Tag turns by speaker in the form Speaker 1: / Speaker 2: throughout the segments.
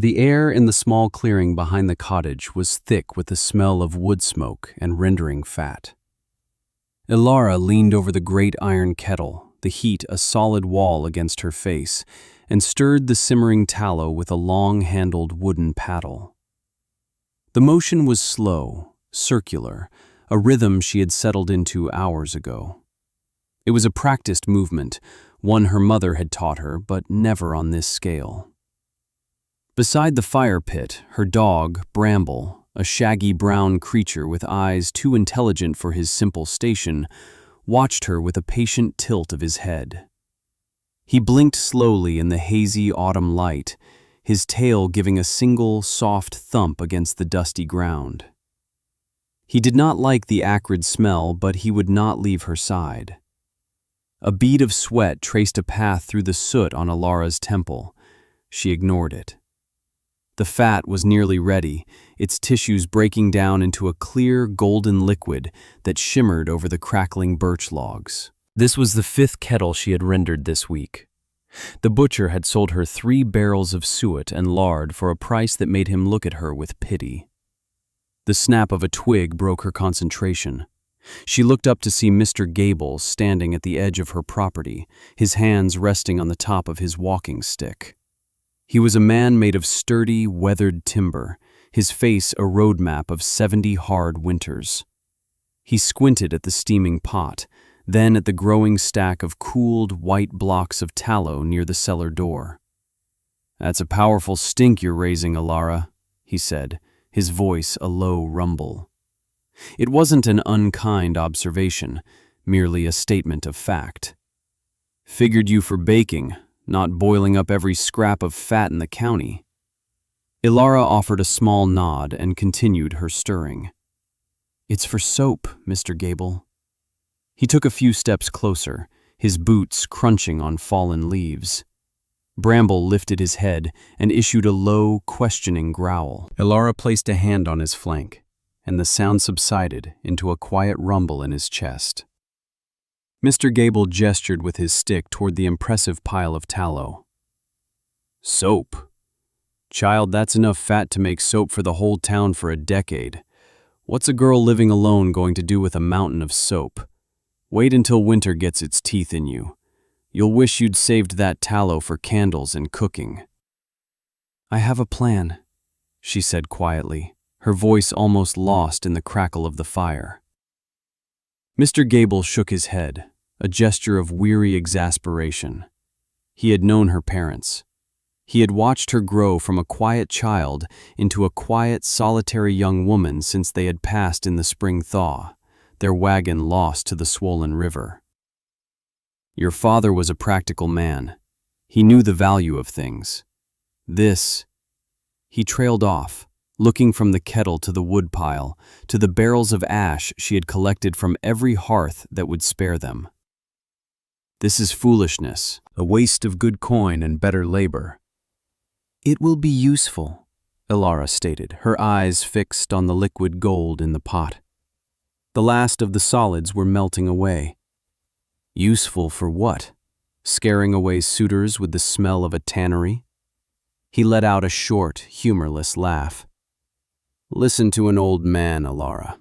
Speaker 1: The air in the small clearing behind the cottage was thick with the smell of wood smoke and rendering fat. Ilara leaned over the great iron kettle, the heat a solid wall against her face, and stirred the simmering tallow with a long-handled wooden paddle. The motion was slow, circular, a rhythm she had settled into hours ago. It was a practiced movement, one her mother had taught her, but never on this scale. Beside the fire pit, her dog, Bramble, a shaggy brown creature with eyes too intelligent for his simple station, watched her with a patient tilt of his head. He blinked slowly in the hazy autumn light, his tail giving a single, soft thump against the dusty ground. He did not like the acrid smell, but he would not leave her side. A bead of sweat traced a path through the soot on Ilara's temple. She ignored it. The fat was nearly ready, its tissues breaking down into a clear, golden liquid that shimmered over the crackling birch logs. This was the 5th kettle she had rendered this week. The butcher had sold her 3 barrels of suet and lard for a price that made him look at her with pity. The snap of a twig broke her concentration. She looked up to see Mr. Gable standing at the edge of her property, his hands resting on the top of his walking stick. He was a man made of sturdy, weathered timber, his face a roadmap of 70 hard winters. He squinted at the steaming pot, then at the growing stack of cooled, white blocks of tallow near the cellar door. "That's a powerful stink you're raising, Ilara," he said, his voice a low rumble. It wasn't an unkind observation, merely a statement of fact. "Figured you for baking, not boiling up every scrap of fat in the county." Ilara offered a small nod and continued her stirring. "It's for soap, Mr. Gable." He took a few steps closer, his boots crunching on fallen leaves. Bramble lifted his head and issued a low, questioning growl. Ilara placed a hand on his flank, and the sound subsided into a quiet rumble in his chest. Mr. Gable gestured with his stick toward the impressive pile of tallow. "Soap? Child, that's enough fat to make soap for the whole town for a decade. What's a girl living alone going to do with a mountain of soap? Wait until winter gets its teeth in you. You'll wish you'd saved that tallow for candles and cooking." "I have a plan," she said quietly, her voice almost lost in the crackle of the fire. Mr. Gable shook his head, a gesture of weary exasperation. He had known her parents. He had watched her grow from a quiet child into a quiet, solitary young woman since they had passed in the spring thaw, their wagon lost to the swollen river. "Your father was a practical man. He knew the value of things. This—" He trailed off, looking from the kettle to the woodpile, to the barrels of ash she had collected from every hearth that would spare them. "This is foolishness, a waste of good coin and better labor." "It will be useful," Ilara stated, her eyes fixed on the liquid gold in the pot. The last of the solids were melting away. "Useful for what? Scaring away suitors with the smell of a tannery?" He let out a short, humorless laugh. "Listen to an old man, Ilara.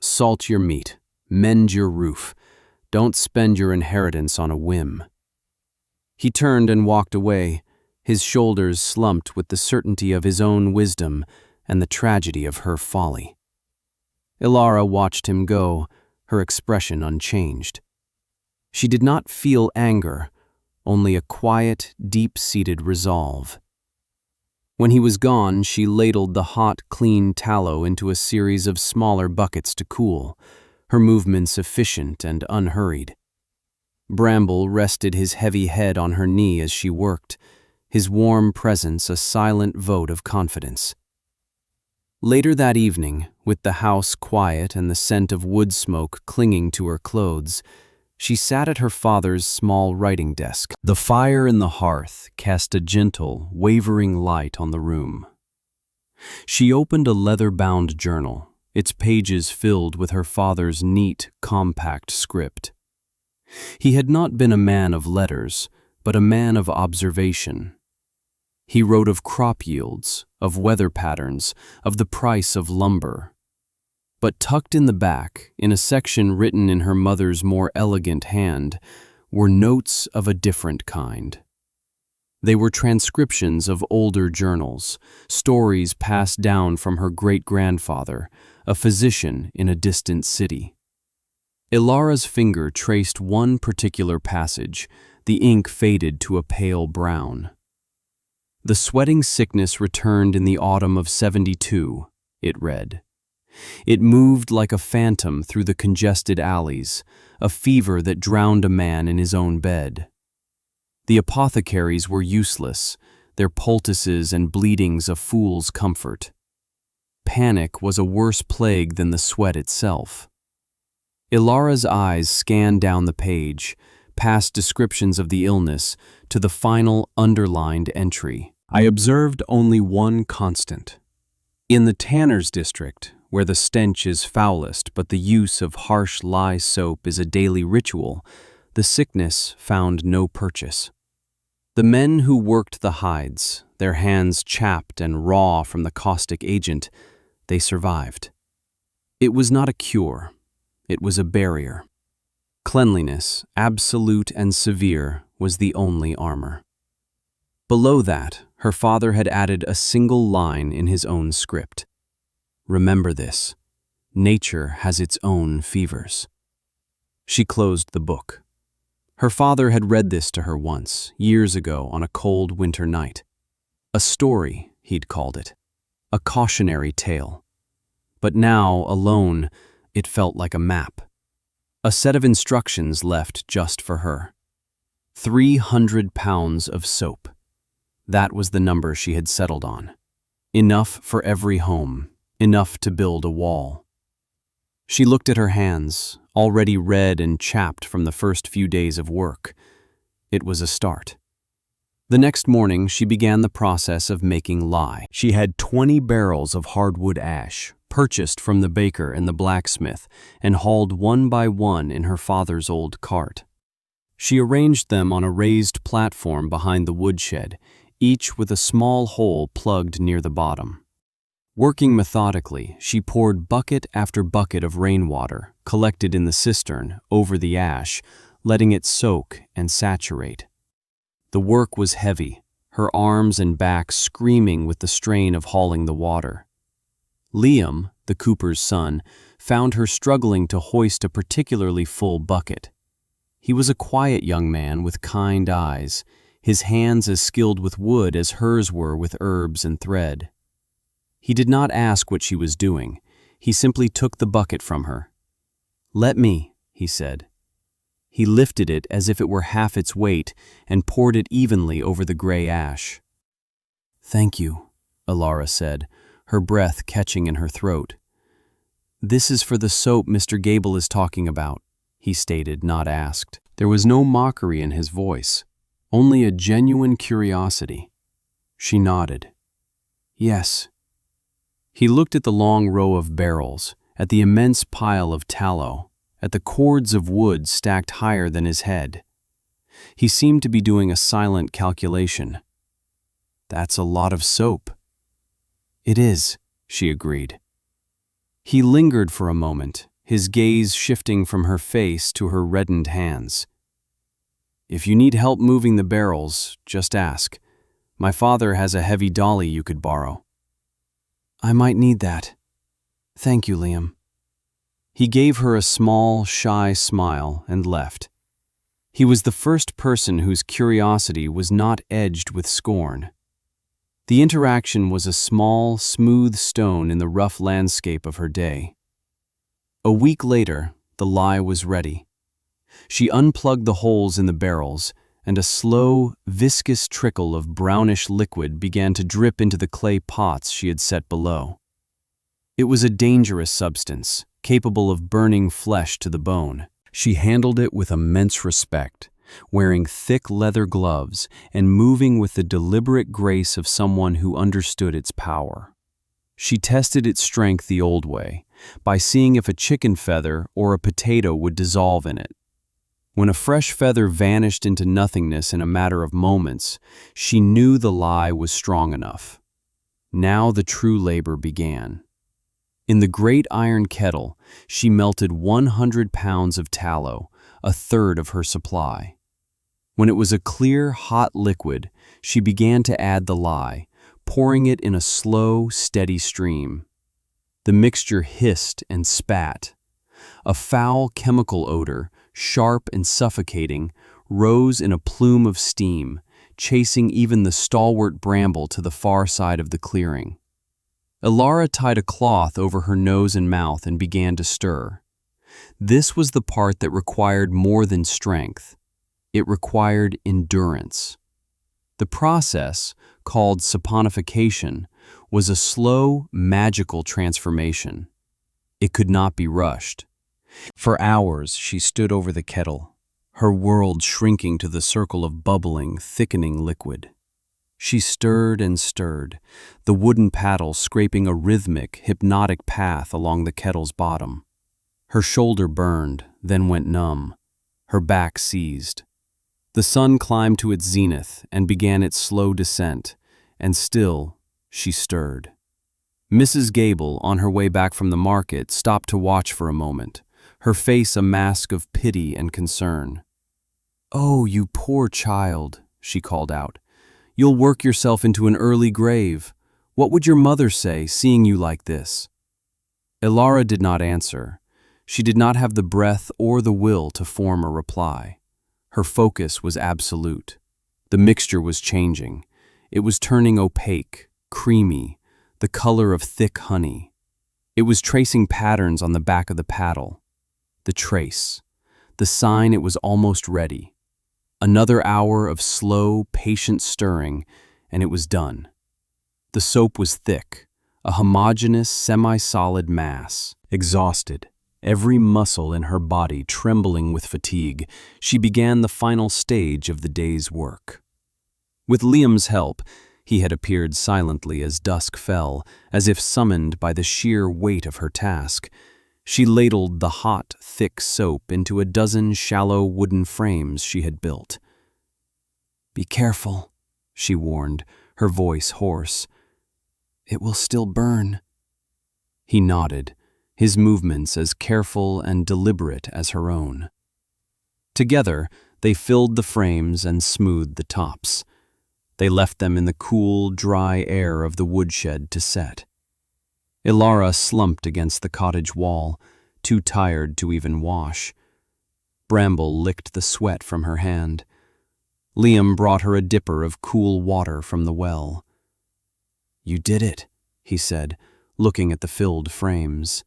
Speaker 1: Salt your meat, mend your roof. Don't spend your inheritance on a whim." He turned and walked away, his shoulders slumped with the certainty of his own wisdom and the tragedy of her folly. Ilara watched him go, her expression unchanged. She did not feel anger, only a quiet, deep-seated resolve. When he was gone, she ladled the hot, clean tallow into a series of smaller buckets to cool, her movements efficient and unhurried. Bramble rested his heavy head on her knee as she worked, his warm presence a silent vote of confidence. Later that evening, with the house quiet and the scent of wood smoke clinging to her clothes, she sat at her father's small writing desk. The fire in the hearth cast a gentle, wavering light on the room. She opened a leather-bound journal, its pages filled with her father's neat, compact script. He had not been a man of letters, but a man of observation. He wrote of crop yields, of weather patterns, of the price of lumber. But tucked in the back, in a section written in her mother's more elegant hand, were notes of a different kind. They were transcriptions of older journals, stories passed down from her great-grandfather, a physician in a distant city. Ilara's finger traced one particular passage. The ink faded to a pale brown. "The sweating sickness returned in the autumn of '72, it read. It moved like a phantom through the congested alleys, a fever that drowned a man in his own bed. The apothecaries were useless, their poultices and bleedings a fool's comfort. Panic was a worse plague than the sweat itself." Ilara's eyes scanned down the page, past descriptions of the illness, to the final underlined entry. "I observed only one constant. In the tanner's district, where the stench is foulest but the use of harsh lye soap is a daily ritual, the sickness found no purchase. The men who worked the hides, their hands chapped and raw from the caustic agent, they survived. It was not a cure, it was a barrier. Cleanliness, absolute and severe, was the only armor." Below that, her father had added a single line in his own script. "Remember this. Nature has its own fevers." She closed the book. Her father had read this to her once, years ago on a cold winter night. A story, he'd called it. A cautionary tale. But now, alone, it felt like a map. A set of instructions left just for her. 300 pounds of soap. That was the number she had settled on. Enough for every home, enough to build a wall. She looked at her hands, already red and chapped from the first few days of work. It was a start. The next morning, she began the process of making lye. She had 20 barrels of hardwood ash, purchased from the baker and the blacksmith, and hauled one by one in her father's old cart. She arranged them on a raised platform behind the woodshed, each with a small hole plugged near the bottom. Working methodically, she poured bucket after bucket of rainwater, collected in the cistern, over the ash, letting it soak and saturate. The work was heavy, her arms and back screaming with the strain of hauling the water. Liam, the cooper's son, found her struggling to hoist a particularly full bucket. He was a quiet young man with kind eyes, his hands as skilled with wood as hers were with herbs and thread. He did not ask what she was doing. He simply took the bucket from her. "Let me," he said. He lifted it as if it were half its weight and poured it evenly over the gray ash. "Thank you," Ilara said, her breath catching in her throat. "This is for the soap Mr. Gable is talking about," he stated, not asked. There was no mockery in his voice, only a genuine curiosity. She nodded. "Yes." He looked at the long row of barrels, at the immense pile of tallow, at the cords of wood stacked higher than his head. He seemed to be doing a silent calculation. "That's a lot of soap." "It is," she agreed. He lingered for a moment, his gaze shifting from her face to her reddened hands. "If you need help moving the barrels, just ask. My father has a heavy dolly you could borrow." "I might need that. Thank you, Liam." He gave her a small, shy smile and left. He was the first person whose curiosity was not edged with scorn. The interaction was a small, smooth stone in the rough landscape of her day. A week later, the lye was ready. She unplugged the holes in the barrels, and a slow, viscous trickle of brownish liquid began to drip into the clay pots she had set below. It was a dangerous substance, capable of burning flesh to the bone. She handled it with immense respect, wearing thick leather gloves and moving with the deliberate grace of someone who understood its power. She tested its strength the old way, by seeing if a chicken feather or a potato would dissolve in it. When a fresh feather vanished into nothingness in a matter of moments, she knew the lie was strong enough. Now the true labor began. In the great iron kettle, she melted 100 pounds of tallow, a third of her supply. When it was a clear, hot liquid, she began to add the lye, pouring it in a slow, steady stream. The mixture hissed and spat. A foul chemical odor, sharp and suffocating, rose in a plume of steam, chasing even the stalwart bramble to the far side of the clearing. Ilara tied a cloth over her nose and mouth and began to stir. This was the part that required more than strength. It required endurance. The process, called saponification, was a slow, magical transformation. It could not be rushed. For hours she stood over the kettle, her world shrinking to the circle of bubbling, thickening liquid. She stirred and stirred, the wooden paddle scraping a rhythmic, hypnotic path along the kettle's bottom. Her shoulder burned, then went numb. Her back seized. The sun climbed to its zenith and began its slow descent, and still she stirred. Mrs. Gable, on her way back from the market, stopped to watch for a moment, her face a mask of pity and concern. "Oh, you poor child," she called out. "You'll work yourself into an early grave. What would your mother say, seeing you like this?" Ilara did not answer. She did not have the breath or the will to form a reply. Her focus was absolute. The mixture was changing. It was turning opaque, creamy, the color of thick honey. It was tracing patterns on the back of the paddle. The trace, the sign it was almost ready. Another hour of slow, patient stirring, and it was done. The soap was thick, a homogeneous, semi-solid mass. Exhausted, every muscle in her body trembling with fatigue, she began the final stage of the day's work. With Liam's help, he had appeared silently as dusk fell, as if summoned by the sheer weight of her task. She ladled the hot, thick soap into a dozen shallow wooden frames she had built. "Be careful," she warned, her voice hoarse. "It will still burn." He nodded, his movements as careful and deliberate as her own. Together, they filled the frames and smoothed the tops. They left them in the cool, dry air of the woodshed to set. Ilara slumped against the cottage wall, too tired to even wash. Bramble licked the sweat from her hand. Liam brought her a dipper of cool water from the well. "You did it," he said, looking at the filled frames.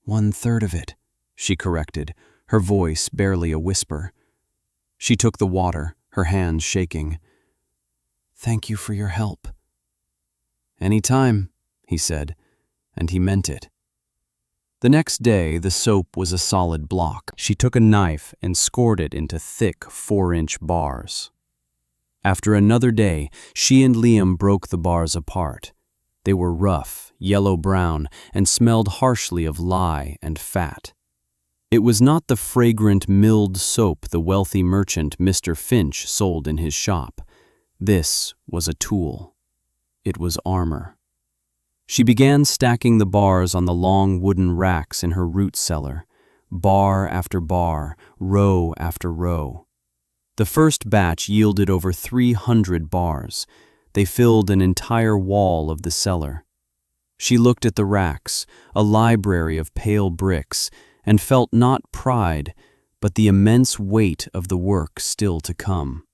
Speaker 1: "1/3 of it," she corrected, her voice barely a whisper. She took the water, her hands shaking. "Thank you for your help." "Any time," he said, and he meant it. The next day, the soap was a solid block. She took a knife and scored it into thick 4-inch bars. After another day, she and Liam broke the bars apart. They were rough, yellow-brown, and smelled harshly of lye and fat. It was not the fragrant milled soap the wealthy merchant Mr. Finch sold in his shop. This was a tool. It was armor. She began stacking the bars on the long wooden racks in her root cellar, bar after bar, row after row. The first batch yielded over 300 bars. They filled an entire wall of the cellar. She looked at the racks, a library of pale bricks, and felt not pride, but the immense weight of the work still to come.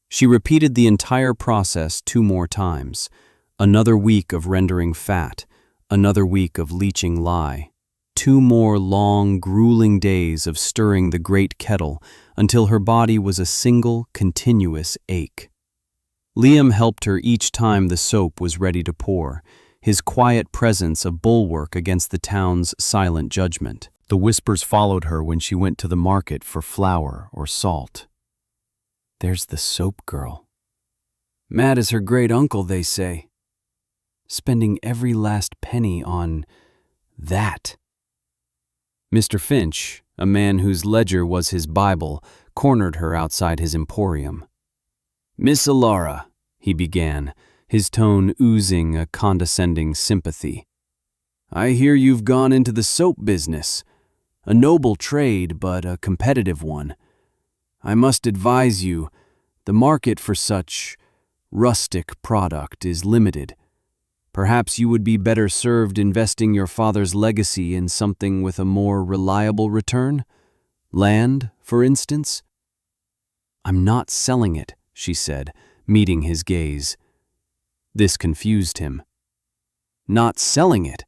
Speaker 1: She repeated the entire process 2 more times. Another week of rendering fat, another week of leaching lye. 2 more long, grueling days of stirring the great kettle until her body was a single, continuous ache. Liam helped her each time the soap was ready to pour, his quiet presence a bulwark against the town's silent judgment. The whispers followed her when she went to the market for flour or salt. "There's the soap girl. Mad as her great uncle, they say. Spending every last penny on that." Mr. Finch, a man whose ledger was his Bible, cornered her outside his emporium. "Miss Ilara," he began, his tone oozing a condescending sympathy. "I hear you've gone into the soap business. A noble trade, but a competitive one. I must advise you, the market for such rustic product is limited. Perhaps you would be better served investing your father's legacy in something with a more reliable return? Land, for instance?" "I'm not selling it," she said, meeting his gaze. This confused him. "Not selling it?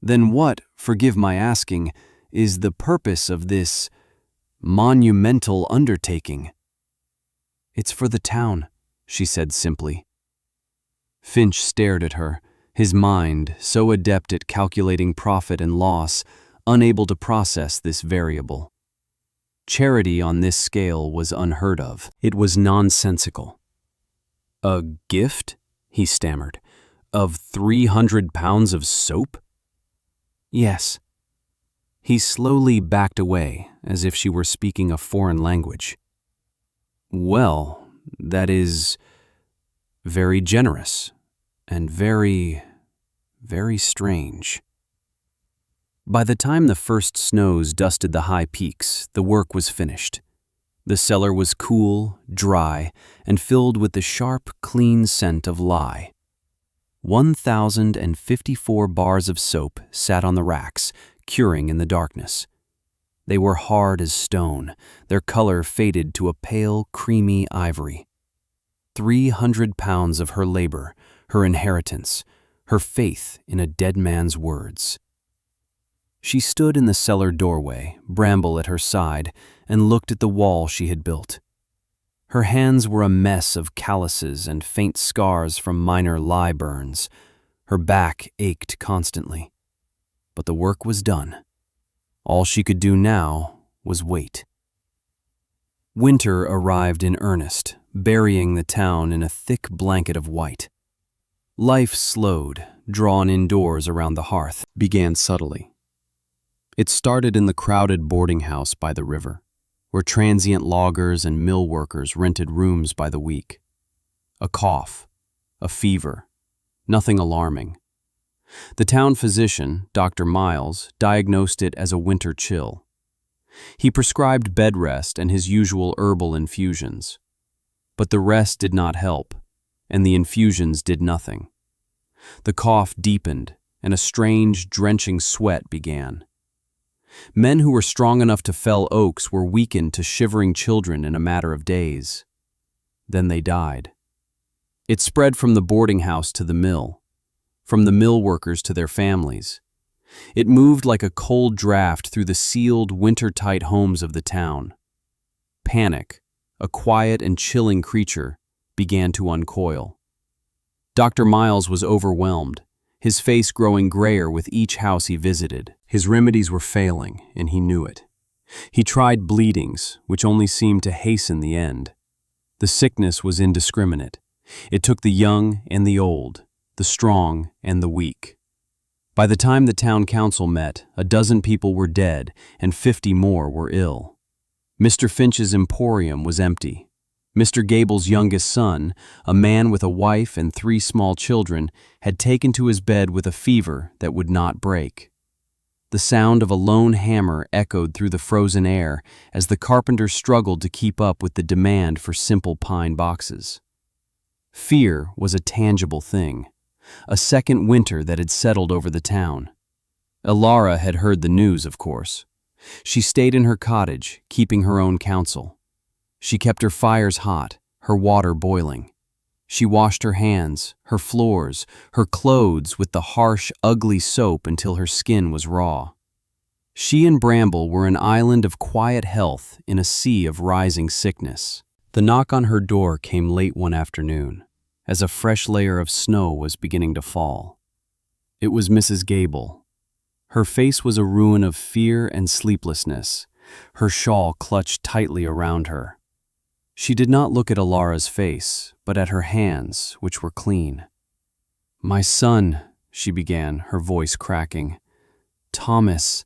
Speaker 1: Then what, forgive my asking, is the purpose of this monumental undertaking?" "It's for the town," she said simply. Finch stared at her, his mind, so adept at calculating profit and loss, unable to process this variable. Charity on this scale was unheard of. It was nonsensical. "A gift?" he stammered. "Of 300 pounds of soap?" "Yes." He slowly backed away, as if she were speaking a foreign language. "Well, that is very generous, and very strange." By the time the first snows dusted the high peaks, the work was finished. The cellar was cool, dry, and filled with the sharp, clean scent of lye. 1,054 bars of soap sat on the racks, curing in the darkness. They were hard as stone, their color faded to a pale, creamy ivory. 300 pounds of her labor, her inheritance, her faith in a dead man's words. She stood in the cellar doorway, Bramble at her side, and looked at the wall she had built. Her hands were a mess of calluses and faint scars from minor lye burns. Her back ached constantly. But the work was done. All she could do now was wait. Winter arrived in earnest, burying the town in a thick blanket of white. Life slowed, drawn indoors around the hearth, began subtly. It started in the crowded boarding house by the river, where transient loggers and mill workers rented rooms by the week. A cough, a fever, nothing alarming. The town physician, Dr. Miles, diagnosed it as a winter chill. He prescribed bed rest and his usual herbal infusions. But the rest did not help, and the infusions did nothing. The cough deepened, and a strange, drenching sweat began. Men who were strong enough to fell oaks were weakened to shivering children in a matter of days. Then they died. It spread from the boarding house to the mill, from the mill workers to their families. It moved like a cold draft through the sealed, winter-tight homes of the town. Panic, a quiet and chilling creature, began to uncoil. Dr. Miles was overwhelmed, his face growing grayer with each house he visited. His remedies were failing, and he knew it. He tried bleedings, which only seemed to hasten the end. The sickness was indiscriminate. It took the young and the old, the strong and the weak. By the time the town council met, 12 people were dead and 50 more were ill. Mr. Finch's emporium was empty. Mr. Gable's youngest son, a man with a wife and 3 small children, had taken to his bed with a fever that would not break. The sound of a lone hammer echoed through the frozen air as the carpenter struggled to keep up with the demand for simple pine boxes. Fear was a tangible thing, a second winter that had settled over the town. Ilara had heard the news, of course. She stayed in her cottage, keeping her own counsel. She kept her fires hot, her water boiling. She washed her hands, her floors, her clothes with the harsh, ugly soap until her skin was raw. She and Bramble were an island of quiet health in a sea of rising sickness. The knock on her door came late one afternoon, as a fresh layer of snow was beginning to fall. It was Mrs. Gable. Her face was a ruin of fear and sleeplessness, her shawl clutched tightly around her. She did not look at Ilara's face, but at her hands, which were clean. "My son," she began, her voice cracking. "Thomas,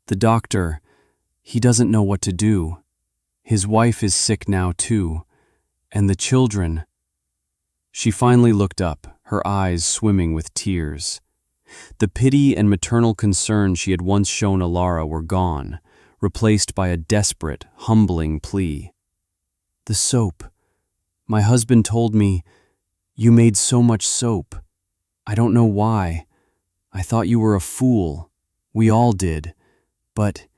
Speaker 1: the doctor, He doesn't know what to do. His wife is sick now too, and the children. She finally looked up, her eyes swimming with tears. The pity and maternal concern she had once shown Ilara were gone, replaced by a desperate, humbling plea. "The soap. My husband told me, you made so much soap. I don't know why. I thought you were a fool. We all did. But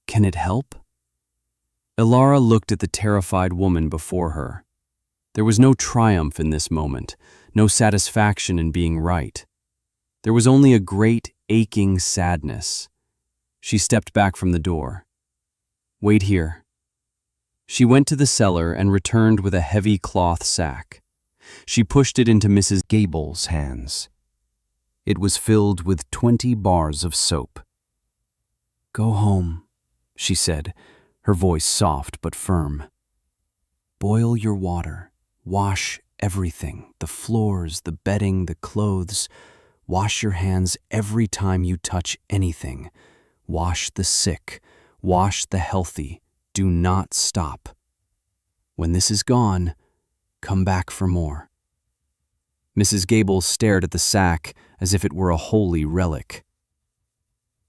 Speaker 1: can it help?" Ilara looked at the terrified woman before her. There was no triumph in this moment, no satisfaction in being right. There was only a great, aching sadness. She stepped back from the door. "Wait here." She went to the cellar and returned with a heavy cloth sack. She pushed it into Mrs. Gable's hands. It was filled with 20 bars of soap. "Go home," she said, her voice soft but firm. "Boil your water. Wash everything, the floors, the bedding, the clothes. Wash your hands every time you touch anything. Wash the sick. Wash the healthy. Do not stop. When this is gone, come back for more." Mrs. Gable stared at the sack as if it were a holy relic.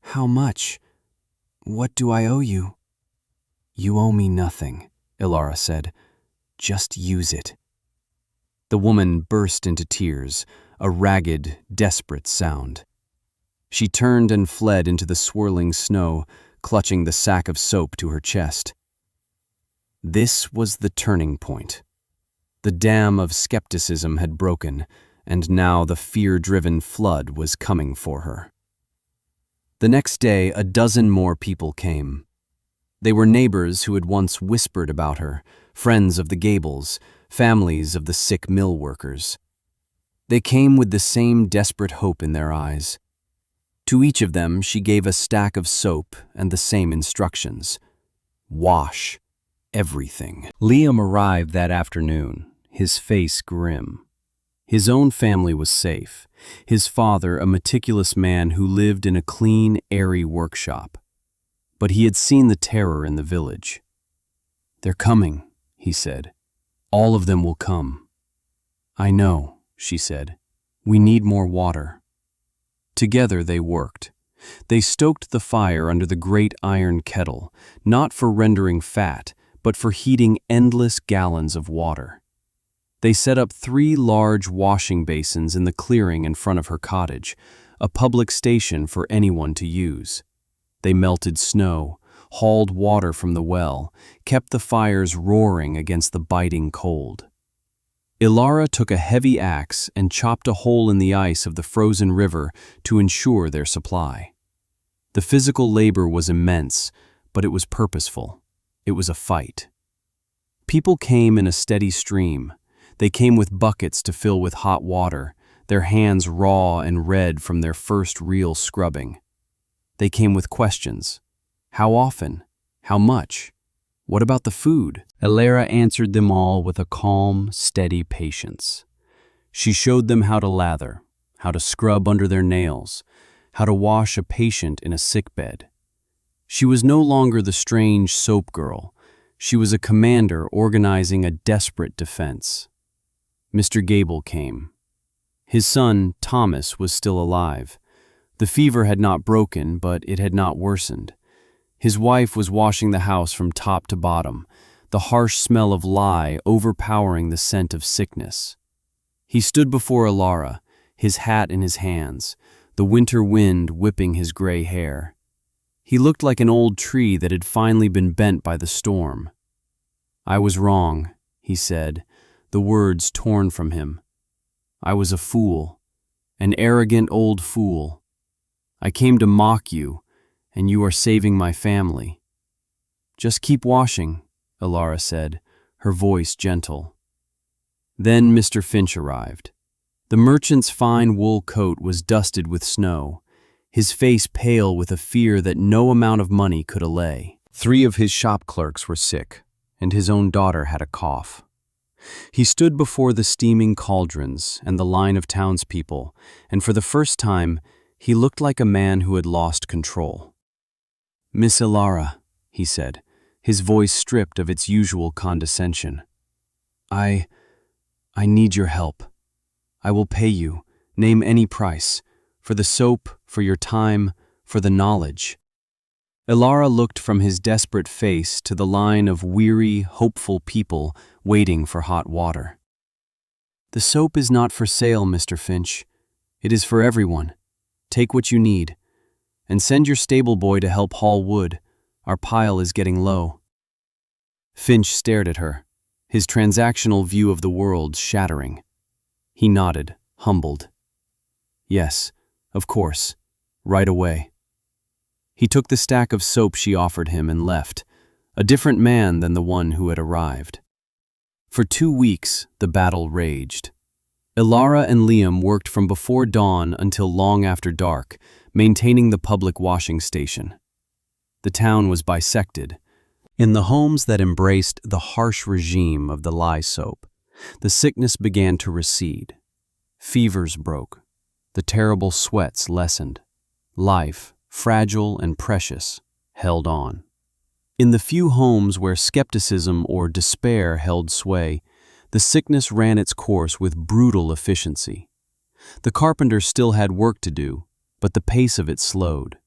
Speaker 1: "How much? What do I owe you?" "You owe me nothing," Ilara said. "Just use it." The woman burst into tears, a ragged, desperate sound. She turned and fled into the swirling snow, clutching the sack of soap to her chest. This was the turning point. The dam of skepticism had broken, and now the fear-driven flood was coming for her. The next day, a dozen more people came. They were neighbors who had once whispered about her, friends of the Gables, families of the sick mill workers. They came with the same desperate hope in their eyes. To each of them, she gave a stack of soap and the same instructions. Wash everything. Liam arrived that afternoon, his face grim. His own family was safe, his father a meticulous man who lived in a clean, airy workshop. But he had seen the terror in the village. "They're coming," he said. "All of them will come." "I know," she said. "We need more water." Together they worked. They stoked the fire under the great iron kettle, not for rendering fat, but for heating endless gallons of water. They set up 3 large washing basins in the clearing in front of her cottage, a public station for anyone to use. They melted snow, hauled water from the well, kept the fires roaring against the biting cold. Ilara took a heavy axe and chopped a hole in the ice of the frozen river to ensure their supply. The physical labor was immense, but it was purposeful. It was a fight. People came in a steady stream. They came with buckets to fill with hot water, their hands raw and red from their first real scrubbing. They came with questions. How often? How much? What about the food? Ilara answered them all with a calm, steady patience. She showed them how to lather, how to scrub under their nails, how to wash a patient in a sickbed. She was no longer the strange soap girl. She was a commander organizing a desperate defense. Mr. Gable came. His son, Thomas, was still alive. The fever had not broken, but it had not worsened. His wife was washing the house from top to bottom, the harsh smell of lye overpowering the scent of sickness. He stood before Ilara, his hat in his hands, the winter wind whipping his gray hair. He looked like an old tree that had finally been bent by the storm. "I was wrong," he said, the words torn from him. "I was a fool, an arrogant old fool. I came to mock you, and you are saving my family." "Just keep washing," Ilara said, her voice gentle. Then Mr. Finch arrived. The merchant's fine wool coat was dusted with snow, his face pale with a fear that no amount of money could allay. 3 of his shop clerks were sick, and his own daughter had a cough. He stood before the steaming cauldrons and the line of townspeople, and for the first time, he looked like a man who had lost control. Miss Ilara, he said, his voice stripped of its usual condescension. I need your help. I will pay you, name any price, for the soap, for your time, for the knowledge. Ilara looked from his desperate face to the line of weary, hopeful people waiting for hot water. The soap is not for sale, Mr. Finch. It is for everyone. Take what you need. And send your stable boy to help haul wood. Our pile is getting low. Finch stared at her, his transactional view of the world shattering. He nodded, humbled. Yes, of course, right away. He took the stack of soap she offered him and left, a different man than the one who had arrived. For 2 weeks, the battle raged. Ilara and Liam worked from before dawn until long after dark, maintaining the public washing station. The town was bisected. In the homes that embraced the harsh regime of the lye soap, the sickness began to recede. Fevers broke. The terrible sweats lessened. Life, fragile and precious, held on. In the few homes where skepticism or despair held sway, the sickness ran its course with brutal efficiency. The carpenter still had work to do, but the pace of it slowed.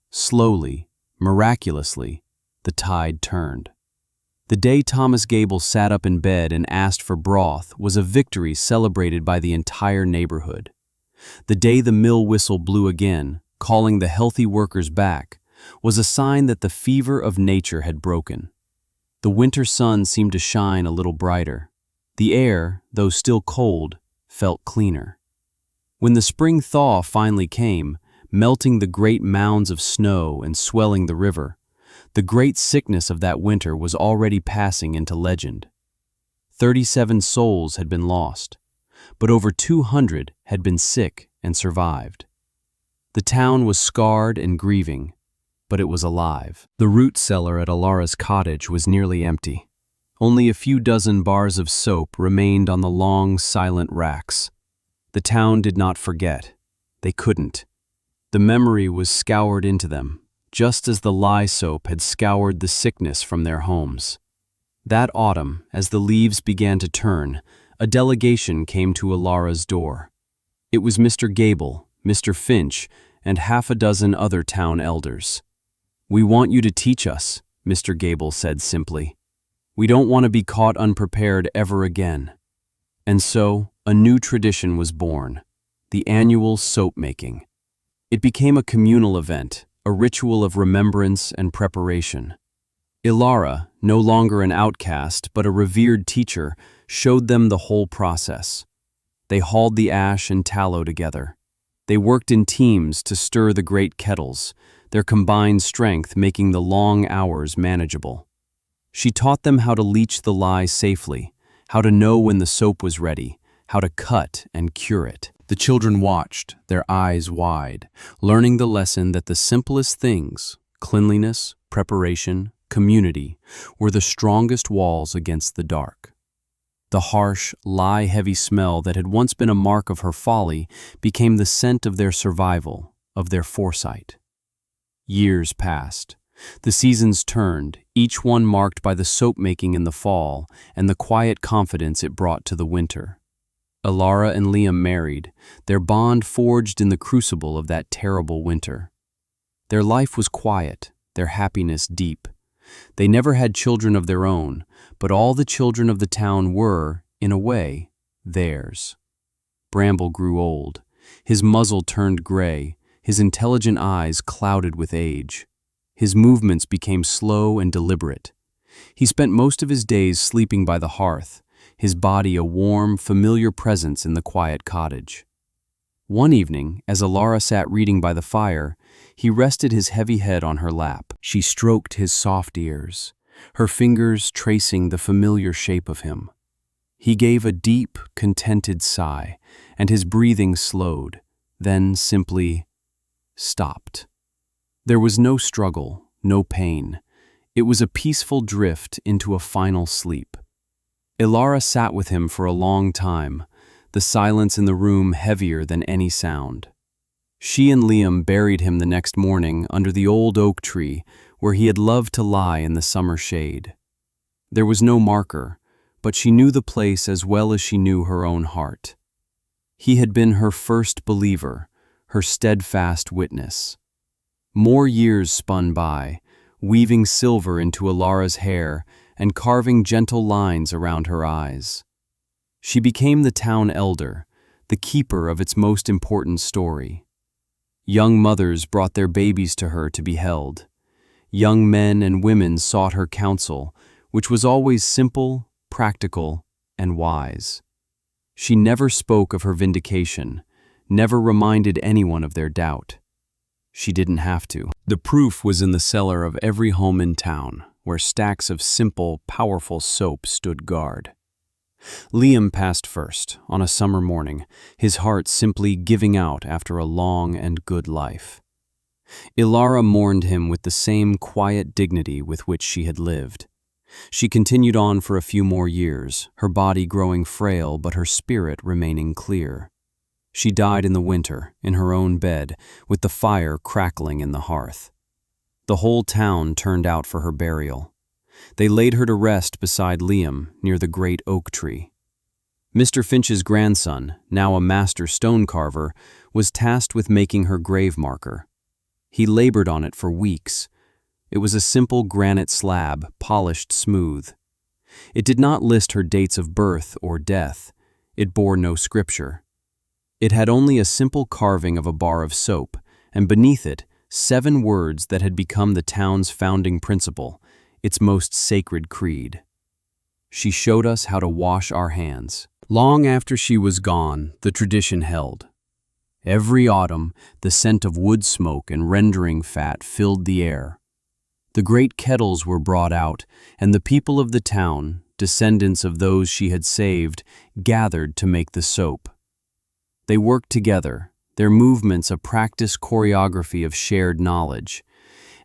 Speaker 1: Slowly, miraculously, the tide turned. The day Thomas Gable sat up in bed and asked for broth was a victory celebrated by the entire neighborhood. The day the mill whistle blew again, calling the healthy workers back, was a sign that the fever of nature had broken. The winter sun seemed to shine a little brighter. The air, though still cold, felt cleaner. When the spring thaw finally came, melting the great mounds of snow and swelling the river, the great sickness of that winter was already passing into legend. 37 souls had been lost, but over 200 had been sick and survived. The town was scarred and grieving, but it was alive. The root cellar at Ilara's cottage was nearly empty. Only a few dozen bars of soap remained on the long, silent racks. The town did not forget. They couldn't. The memory was scoured into them, just as the lye soap had scoured the sickness from their homes. That autumn, as the leaves began to turn, a delegation came to Ilara's door. It was Mr. Gable, Mr. Finch, and half a dozen other town elders. "We want you to teach us," Mr. Gable said simply. "We don't want to be caught unprepared ever again." And so, a new tradition was born, the annual soap making. It became a communal event, a ritual of remembrance and preparation. Ilara, no longer an outcast but a revered teacher, showed them the whole process. They hauled the ash and tallow together. They worked in teams to stir the great kettles, their combined strength making the long hours manageable. She taught them how to leach the lye safely, how to know when the soap was ready, how to cut and cure it. The children watched, their eyes wide, learning the lesson that the simplest things, cleanliness, preparation, community, were the strongest walls against the dark. The harsh, lye-heavy smell that had once been a mark of her folly became the scent of their survival, of their foresight. Years passed. The seasons turned, each one marked by the soap-making in the fall and the quiet confidence it brought to the winter. Ilara and Liam married, their bond forged in the crucible of that terrible winter. Their life was quiet, their happiness deep. They never had children of their own, but all the children of the town were, in a way, theirs. Bramble grew old. His muzzle turned gray, his intelligent eyes clouded with age. His movements became slow and deliberate. He spent most of his days sleeping by the hearth, his body a warm, familiar presence in the quiet cottage. One evening, as Ilara sat reading by the fire, he rested his heavy head on her lap. She stroked his soft ears, her fingers tracing the familiar shape of him. He gave a deep, contented sigh, and his breathing slowed, then simply stopped. There was no struggle, no pain. It was a peaceful drift into a final sleep. Ilara sat with him for a long time, the silence in the room heavier than any sound. She and Liam buried him the next morning under the old oak tree where he had loved to lie in the summer shade. There was no marker, but she knew the place as well as she knew her own heart. He had been her first believer, her steadfast witness. More years spun by, weaving silver into Ilara's hair and carving gentle lines around her eyes. She became the town elder, the keeper of its most important story. Young mothers brought their babies to her to be held. Young men and women sought her counsel, which was always simple, practical, and wise. She never spoke of her vindication, never reminded anyone of their doubt. She didn't have to. The proof was in the cellar of every home in town, where stacks of simple, powerful soap stood guard. Liam passed first, on a summer morning, his heart simply giving out after a long and good life. Ilara mourned him with the same quiet dignity with which she had lived. She continued on for a few more years, her body growing frail but her spirit remaining clear. She died in the winter, in her own bed, with the fire crackling in the hearth. The whole town turned out for her burial. They laid her to rest beside Liam, near the great oak tree. Mr. Finch's grandson, now a master stone carver, was tasked with making her grave marker. He labored on it for weeks. It was a simple granite slab, polished smooth. It did not list her dates of birth or death. It bore no scripture. It had only a simple carving of a bar of soap, and beneath it, 7 words that had become the town's founding principle, its most sacred creed. She showed us how to wash our hands. Long after she was gone, the tradition held. Every autumn, the scent of wood smoke and rendering fat filled the air. The great kettles were brought out, and the people of the town, descendants of those she had saved, gathered to make the soap. They worked together, their movements a practiced choreography of shared knowledge,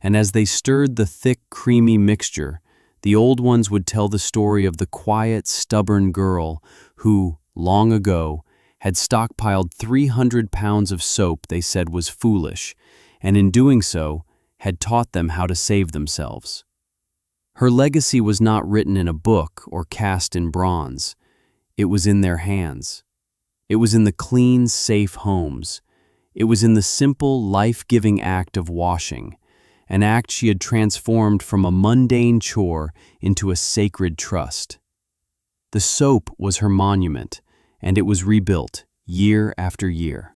Speaker 1: and as they stirred the thick, creamy mixture, the old ones would tell the story of the quiet, stubborn girl who, long ago, had stockpiled 300 pounds of soap they said was foolish, and in doing so, had taught them how to save themselves. Her legacy was not written in a book or cast in bronze. It was in their hands. It was in the clean, safe homes. It was in the simple, life-giving act of washing, an act she had transformed from a mundane chore into a sacred trust. The soap was her monument, and it was rebuilt year after year.